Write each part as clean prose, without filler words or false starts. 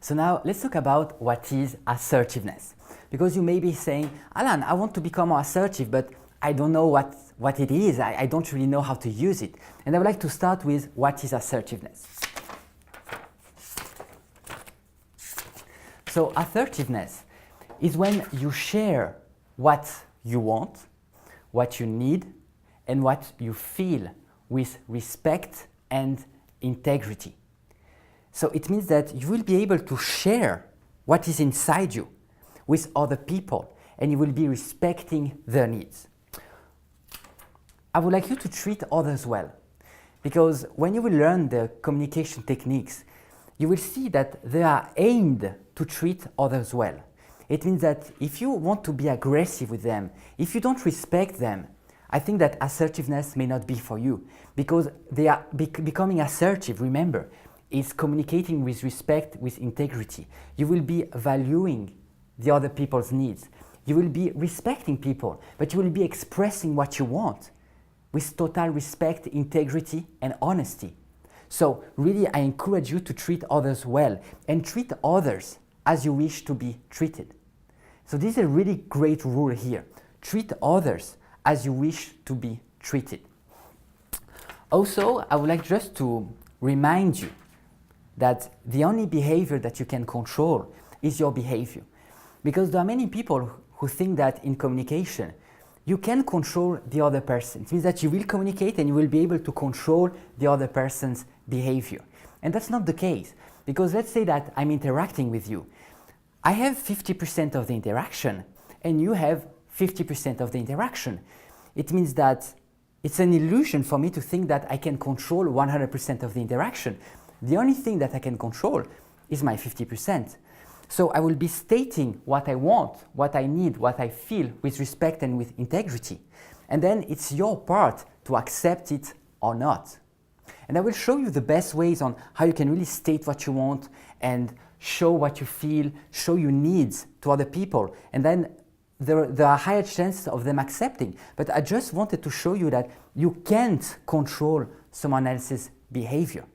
So now let's talk about what is assertiveness. Because you may be saying, Alan, I want to become more assertive, but I don't know what it is. I don't really know how to use it. And I would like to start with what is assertiveness. So assertiveness is when you share what you want, what you need, and what you feel with respect and integrity. So it means that you will be able to share what is inside you with other people, and you will be respecting their needs. I would like you to treat others well, because when you will learn the communication techniques, you will see that they are aimed to treat others well. It means that if you want to be aggressive with them, if you don't respect them, I think that assertiveness may not be for you, because they are becoming assertive, remember, is communicating with respect, with integrity. You will be valuing the other people's needs. You will be respecting people, but you will be expressing what you want with total respect, integrity, and honesty. So really, I encourage you to treat others well and treat others as you wish to be treated. So this is a really great rule here. Treat others as you wish to be treated. Also, I would like just to remind you that the only behavior that you can control is your behavior. Because there are many people who think that in communication, you can control the other person. It means that you will communicate and you will be able to control the other person's behavior. And that's not the case. Because let's say that I'm interacting with you. I have 50% of the interaction and you have 50% of the interaction. It means that it's an illusion for me to think that I can control 100% of the interaction. The only thing that I can control is my 50%. So I will be stating what I want, what I need, what I feel with respect and with integrity. And then it's your part to accept it or not. And I will show you the best ways on how you can really state what you want and show what you feel, show your needs to other people. And then there are higher chances of them accepting. But I just wanted to show you that you can't control someone else's behavior.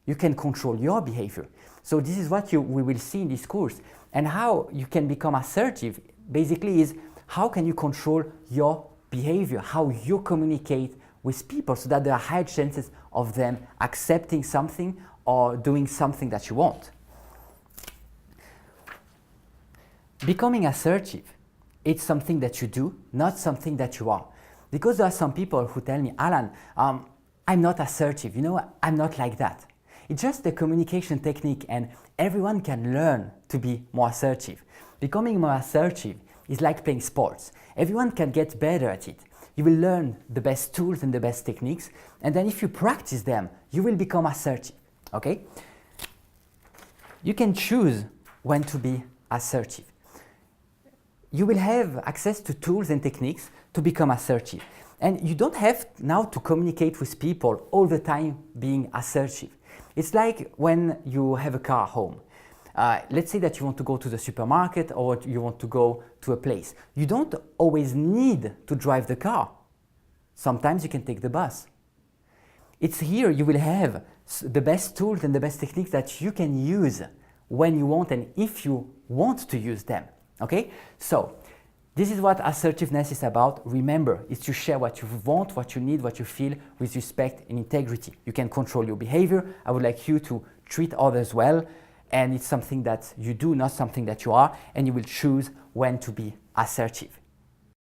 You can control your behavior. So this is what we will see in this course. And how you can become assertive basically is how can you control your behavior, how you communicate with people so that there are higher chances of them accepting something or doing something that you want. Becoming assertive, it's something that you do, not something that you are. Because there are some people who tell me, Alan, I'm not assertive, I'm not like that. It's just a communication technique and everyone can learn to be more assertive. Becoming more assertive is like playing sports. Everyone can get better at it. You will learn the best tools and the best techniques, and then if you practice them, you will become assertive, okay? You can choose when to be assertive. You will have access to tools and techniques to become assertive. And you don't have now to communicate with people all the time being assertive. It's like when you have a car home. Let's say that you want to go to the supermarket or you want to go to a place. You don't always need to drive the car. Sometimes you can take the bus. It's here you will have the best tools and the best techniques that you can use when you want and if you want to use them. Okay? So, this is what assertiveness is about. Remember, it's to share what you want, what you need, what you feel with respect and integrity. You can control your behavior. I would like you to treat others well, and it's something that you do, not something that you are, and you will choose when to be assertive.